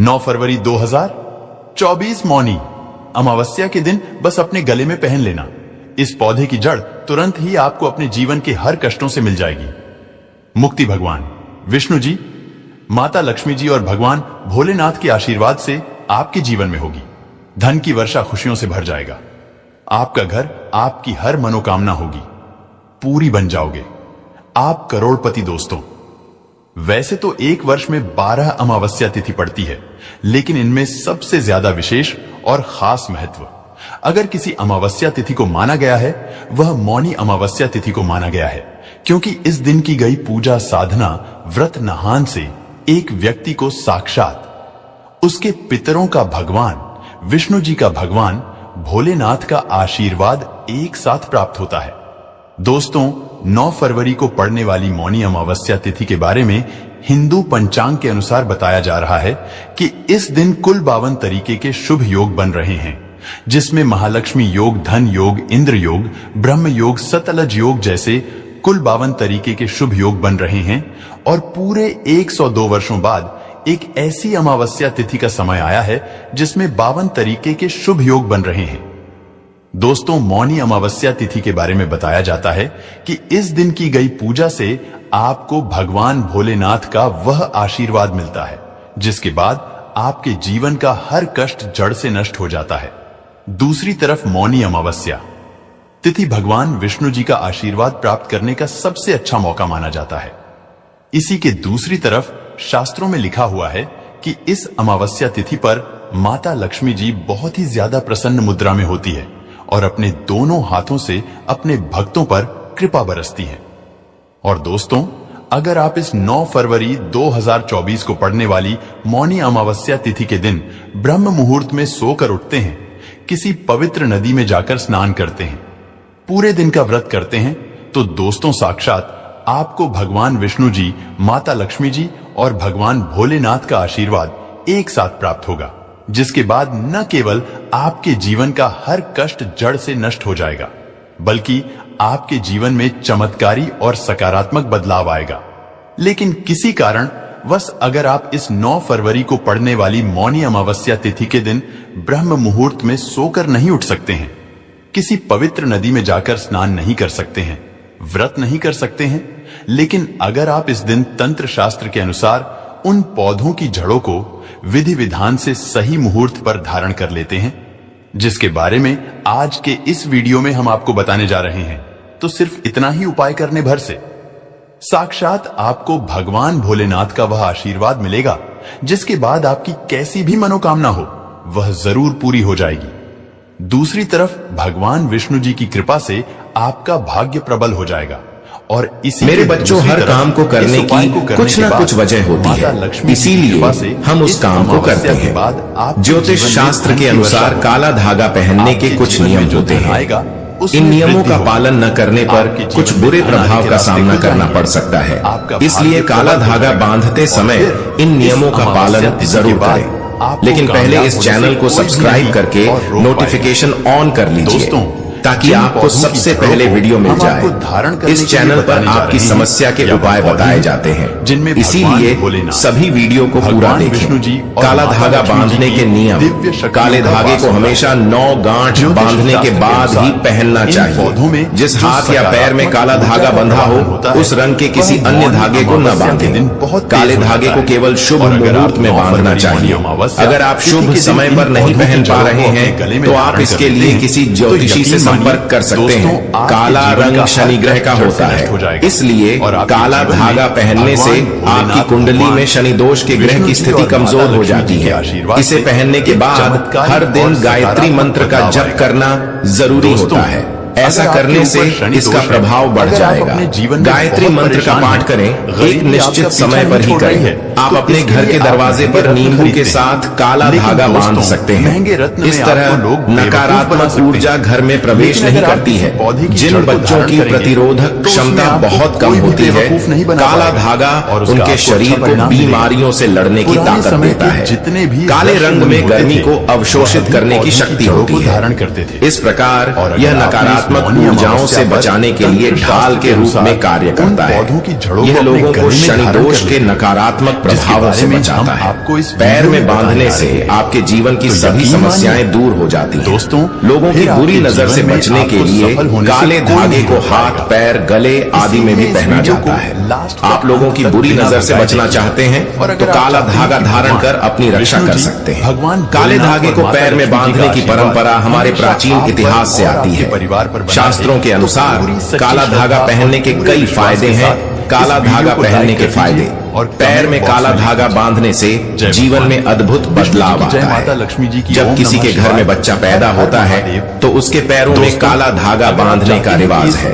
9 फरवरी 2024 मौनी अमावस्या के दिन बस अपने गले में पहन लेना। इस पौधे की जड़ तुरंत ही आपको अपने जीवन के हर कष्टों से मिल जाएगी। मुक्ति भगवान विष्णु जी, माता लक्ष्मी जी और भगवान भोलेनाथ के आशीर्वाद से आपके जीवन में होगी। धन की वर्षा खुशियों से भर जाएगा। आपका घर, आपकी हर मनोकामना होगी, पूरी बन जाओगे। आप करोड़पति। दोस्तों, वैसे तो एक वर्ष में 12 अमावस्या तिथि पड़ती है, लेकिन इनमें सबसे ज्यादा विशेष और खास महत्व अगर किसी अमावस्या तिथि को माना गया है, वह मौनी अमावस्या तिथि को माना गया है, क्योंकि इस दिन की गई पूजा, साधना, व्रत, नहान से एक व्यक्ति को साक्षात उसके पितरों का भगवान विष्णु जी का भगवान भोलेनाथ का आशीर्वाद एक साथ प्राप्त होता है। दोस्तों, 9 फरवरी को पड़ने वाली मौनी अमावस्या तिथि के बारे में हिंदू पंचांग के अनुसार बताया जा रहा है कि इस दिन कुल 52 तरीके के शुभ योग बन रहे हैं, जिसमें महालक्ष्मी योग, धन योग, इंद्र योग, ब्रह्म योग, सतलज योग जैसे कुल 52 तरीके के शुभ योग बन रहे हैं। और पूरे 102 वर्षों बाद एक ऐसी अमावस्या तिथि का समय आया है जिसमें 52 तरीके के शुभ योग बन रहे हैं। दोस्तों, मौनी अमावस्या तिथि के बारे में बताया जाता है कि इस दिन की गई पूजा से आपको भगवान भोलेनाथ का वह आशीर्वाद मिलता है जिसके बाद आपके जीवन का हर कष्ट जड़ से नष्ट हो जाता है। दूसरी तरफ मौनी अमावस्या तिथि भगवान विष्णु जी का आशीर्वाद प्राप्त करने का सबसे अच्छा मौका माना जाता है। इसी के दूसरी तरफ शास्त्रों में लिखा हुआ है कि इस अमावस्या तिथि पर माता लक्ष्मी जी बहुत ही ज्यादा प्रसन्न मुद्रा में होती है और अपने दोनों हाथों से अपने भक्तों पर कृपा बरसती हैं। और दोस्तों, अगर आप इस 9 फरवरी 2024 को पड़ने वाली मौनी अमावस्या तिथि के दिन ब्रह्म मुहूर्त में सोकर उठते हैं, किसी पवित्र नदी में जाकर स्नान करते हैं, पूरे दिन का व्रत करते हैं, तो दोस्तों साक्षात आपको भगवान विष्णु जी, माता लक्ष्मी जी और भगवान भोलेनाथ का आशीर्वाद एक साथ प्राप्त होगा, जिसके बाद न केवल आपके जीवन का हर कष्ट जड़ से नष्ट हो जाएगा, बल्कि आपके जीवन में चमत्कारी और सकारात्मक बदलाव आएगा। लेकिन किसी कारण वश अगर आप इस 9 फरवरी को पड़ने वाली मौनी अमावस्या तिथि के दिन ब्रह्म मुहूर्त में सोकर नहीं उठ सकते हैं, किसी पवित्र नदी में जाकर स्नान नहीं कर सकते हैं, व्रत नहीं कर सकते हैं, लेकिन अगर आप इस दिन तंत्र शास्त्र के अनुसार उन पौधों की जड़ों को विधि विधान से सही मुहूर्त पर धारण कर लेते हैं, जिसके बारे में आज के इस वीडियो में हम आपको बताने जा रहे हैं, तो सिर्फ इतना ही उपाय करने भर से साक्षात आपको भगवान भोलेनाथ का वह आशीर्वाद मिलेगा, जिसके बाद आपकी कैसी भी मनोकामना हो वह जरूर पूरी हो जाएगी। दूसरी तरफ भगवान विष्णु जी की कृपा से आपका भाग्य प्रबल हो जाएगा। और इसी मेरे बच्चों, हर काम को करने की कुछ ना कुछ वजह होती है, इसीलिए हम उस काम को करते हैं। ज्योतिष शास्त्र के अनुसार काला धागा पहनने के कुछ नियम होते हैं। इन नियमों का पालन न करने पर कुछ बुरे प्रभाव का सामना करना पड़ सकता है, इसलिए काला धागा बांधते समय इन नियमों का पालन जरूर करें। लेकिन पहले इस चैनल को सब्सक्राइब करके नोटिफिकेशन ऑन कर लीजिए ताकि आपको सबसे पहले वीडियो मिल जाए। इस चैनल पर आपकी समस्या के उपाय बताए जाते हैं, इसीलिए सभी वीडियो को पूरा देखें। काला धागा बांधने के नियम: काले धागे को हमेशा 9 गांठ बांधने के बाद ही पहनना चाहिए। जिस हाथ या पैर में काला धागा बंधा हो, उस रंग के किसी अन्य धागे को न बांधें। काले धागे को केवल शुभ मुहूर्त में बांधना चाहिए। अगर आप शुभ समय पर नहीं पहन पा रहे हैं, तो आप इसके लिए किसी ज्योतिषी से संपर्क कर सकते हैं। काला रंग शनि ग्रह का होता है, इसलिए काला धागा पहनने से आपकी कुंडली में शनि दोष के ग्रह की स्थिति कमजोर हो जाती है। इसे पहनने के बाद हर दिन गायत्री मंत्र का जप करना जरूरी होता है। ऐसा करने से इसका प्रभाव बढ़ जाएगा। गायत्री मंत्र का पाठ करें, एक निश्चित समय पर ही करें। आप अपने घर के दरवाजे पर नींबू के साथ काला धागा बांध सकते हैं। इस तरह नकारात्मक ऊर्जा घर में प्रवेश नहीं करती है। जिन बच्चों की प्रतिरोधक क्षमता बहुत कम होती है, काला धागा उनके शरीर को बीमारियों से लड़ने की ताकत देता है। काले रंग में गर्मी को अवशोषित करने की शक्ति होती है। इस प्रकार यह नकारात्मक नकारात्मक ऊर्जाओं से बचाने के लिए ढाल के रूप में कार्य करता है। यह लोगों को शनि दोष के नकारात्मक प्रभावों से बचाता है। पैर में बांधने से आपके जीवन की सभी समस्याएं दूर हो जाती हैं। दोस्तों, लोगों की बुरी नजर से बचने के लिए काले धागे को हाथ, पैर, गले आदि में भी पहना जाता है। आप लोगों की बुरी नजर से बचना चाहते हैं तो काला धागा धारण कर अपनी रक्षा कर सकते हैं। काले धागे को पैर में बांधने की परंपरा हमारे प्राचीन इतिहास से आती है। शास्त्रों के अनुसार काला धागा पहनने के कई फायदे हैं। काला धागा पहनने के फायदे और पैर में काला धागा बांधने से जीवन में अद्भुत बदलाव आता है। जब किसी के घर में बच्चा पैदा होता है तो उसके पैरों में काला धागा बांधने का रिवाज है।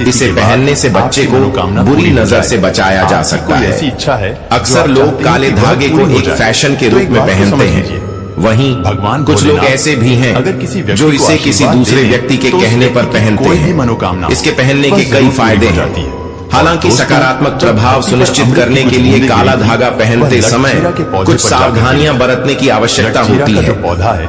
इसे पहनने से बच्चे को बुरी नजर से बचाया जा सकता है। अक्सर लोग काले धागे को एक फैशन के रूप में पहनते हैं। वहीं कुछ लोग ऐसे भी हैं जो इसे किसी दूसरे व्यक्ति के कहने पर पहनते हैं। इसके पहनने के कई फायदे हैं। हालांकि सकारात्मक प्रभाव सुनिश्चित करने के लिए काला धागा पहनते समय कुछ सावधानियां बरतने की आवश्यकता होती है।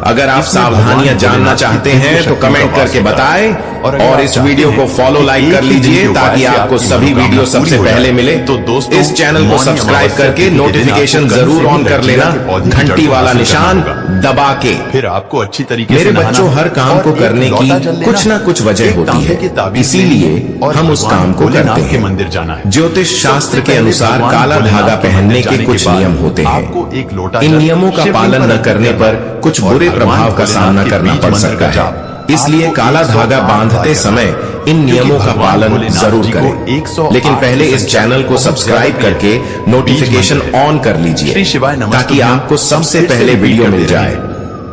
अगर आप सावधानियां जानना चाहते हैं तो कमेंट करके बताएं और इस वीडियो को फॉलो, लाइक कर लीजिए ताकि आपको सभी वीडियो सबसे पहले मिले। तो दोस्तों, इस चैनल को सब्सक्राइब करके नोटिफिकेशन जरूर ऑन कर लेना, घंटी वाला निशान दबा के। फिर आपको अच्छी तरीके से मेरे बच्चों, हर काम को करने की कुछ न कुछ वजह होती है, इसीलिए हम उस काम को करते हैं। मंदिर जाना है। ज्योतिष शास्त्र के अनुसार काला धागा पहनने के कुछ नियम होते हैं। इन नियमों का पालन न करने पर कुछ बुरे प्रभाव का सामना करना पड़ सकता है। इसलिए काला धागा बांधते समय इन नियमों का पालन जरूर करें। लेकिन पहले इस चैनल को सब्सक्राइब करके नोटिफिकेशन ऑन कर लीजिए ताकि आपको सबसे पहले वीडियो मिल जाए।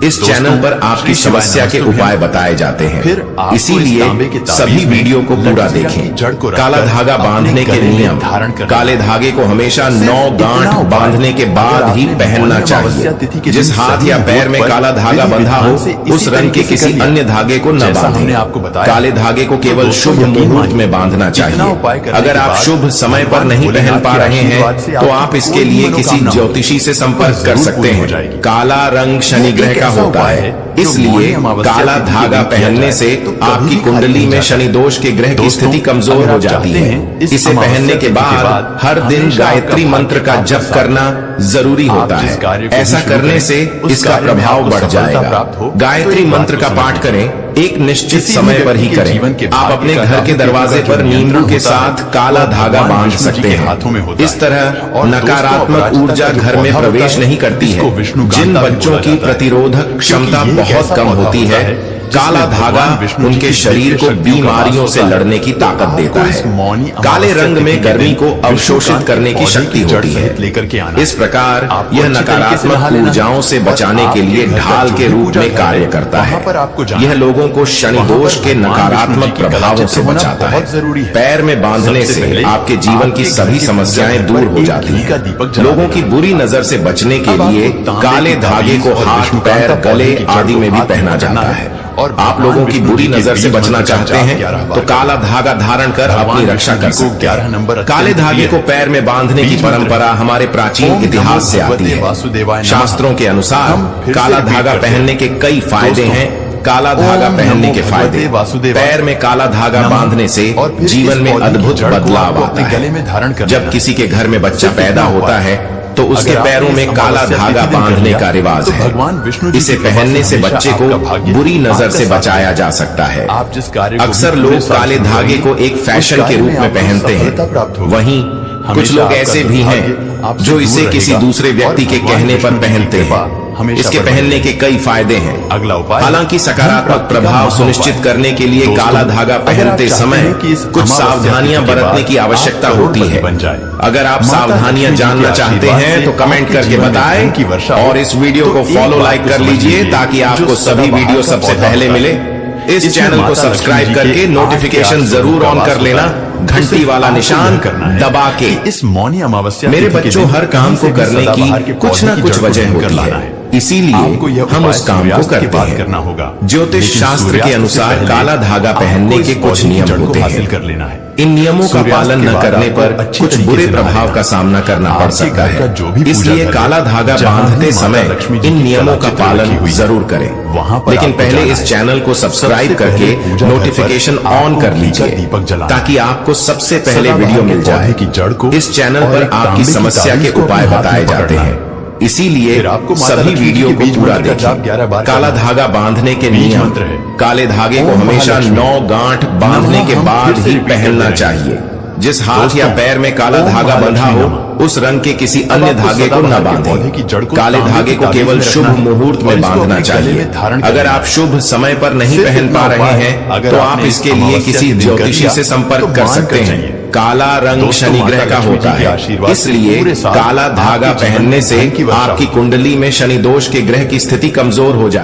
इस चैनल पर आपकी समस्या के उपाय बताए जाते हैं, इसीलिए सभी वीडियो को पूरा देखें। काला धागा बांधने के नियम। काले धागे को हमेशा 9 गांठ बांधने के बाद ही पहनना चाहिए। जिस हाथ या पैर में काला धागा बंधा हो उस रंग के किसी अन्य धागे को न बांधें। काले धागे को केवल शुभ मुहूर्त में बांधना चाहिए। अगर आप शुभ समय पर नहीं पहन पा रहे हैं तो आप इसके लिए किसी ज्योतिषी से संपर्क कर सकते हैं। काला रंग शनि ग्रह का होता है, इसलिए काला धागा पहनने से आपकी कुंडली में शनि दोष के ग्रह की स्थिति कमजोर हो जाती है। इसे पहनने के बाद हर दिन गायत्री मंत्र का जप करना जरूरी होता है। ऐसा करने से इसका प्रभाव बढ़ जाएगा। गायत्री मंत्र का पाठ करें, एक निश्चित समय पर ही करें। आप अपने घर के दरवाजे पर नींबू के साथ काला धागा बांध सकते हैं। इस तरह नकारात्मक ऊर्जा घर में प्रवेश नहीं करती है। जिन बच्चों की प्रतिरोधक क्षमता बहुत कम होती है, काला धागा उनके शरीर को बीमारियों से लड़ने की ताकत देता है। काले रंग में गर्मी को अवशोषित करने की शक्ति होती है। इस प्रकार यह नकारात्मक ऊर्जाओं से बचाने के लिए ढाल के रूप में कार्य करता है। यह लोगों को शनि दोष के नकारात्मक प्रभावों से बचाता है। पैर में बांधने से आपके जीवन की सभी समस्याएं दूर हो जाती हैं। लोगों की बुरी नजर से बचने के लिए काले धागे को हाथ, पैर, गले आदि में भी पहना जाता है। और आप लोगों की बुरी नजर से बचना चाहते हैं तो काला धागा धारण कर अपनी रक्षा कर सकते हैं। काले धागे को पैर में बांधने की परंपरा हमारे प्राचीन इतिहास से आती है। शास्त्रों के अनुसार काला धागा पहनने के कई फायदे हैं। काला धागा पहनने के फायदे। पैर में काला धागा बांधने से जीवन में अद्भुत बदलाव आता है। जब किसी के घर में बच्चा पैदा होता है तो उसके पैरों में काला धागा बांधने का रिवाज है। इसे पहनने से बच्चे को बुरी नजर से बचाया जा सकता है। अक्सर लोग काले धागे को एक फैशन के रूप में पहनते हैं। वहीं कुछ लोग ऐसे भी हैं जो इसे किसी दूसरे व्यक्ति के कहने पर पहनते हैं। इसके पहनने के कई फायदे हैं। हालांकि सकारात्मक प्रभाव सुनिश्चित करने के लिए काला धागा पहनते समय कुछ सावधानियां बरतने की आवश्यकता होती है। अगर आप सावधानियां जानना चाहते हैं तो कमेंट करके बताएं और इस वीडियो को फॉलो, लाइक कर लीजिए ताकि आपको सभी वीडियो सबसे पहले मिले। इस चैनल को सब्सक्राइब करके नोटिफिकेशन जरूर ऑन कर लेना, घंटी वाला निशान दबा के। इस मौनी अमावस्या मेरे बच्चों, हर काम को करने की कुछ न कुछ वजह होती है, इसीलिए हम उस काम को करते हैं। ज्योतिष शास्त्र के अनुसार काला धागा पहनने के कुछ नियम होते हैं। हासिल कर लेना है। इन नियमों का पालन न करने पर कुछ बुरे प्रभाव का सामना करना पड़ सकता है। इसलिए काला धागा बांधते समय इन नियमों का पालन जरूर करें। लेकिन पहले इस चैनल को सब्सक्राइब करके नोटिफिकेशन ऑन कर लीजिए ताकि आपको सबसे पहले वीडियो मिल जाए। इस चैनल पर आपकी समस्या के उपाय बताए जाते हैं, इसीलिए सभी वीडियो को पूरा देखें। काला धागा बांधने के नियम। काले धागे को हमेशा 9 गांठ बांधने के बाद ही पहनना चाहिए। जिस हाथ या पैर में काला धागा बंधा हो उस रंग के किसी अन्य धागे को न बांधें। काले धागे को केवल शुभ मुहूर्त में बांधना चाहिए। अगर आप शुभ समय पर नहीं पहन पा रहे हैं तो आप इसके लिए किसी ज्योतिषी से संपर्क कर सकते हैं। काला रंग शनि ग्रह का होता है, इसलिए काला धागा पहनने से आपकी कुंडली में शनि दोष के ग्रह की स्थिति कमजोर हो जाती है।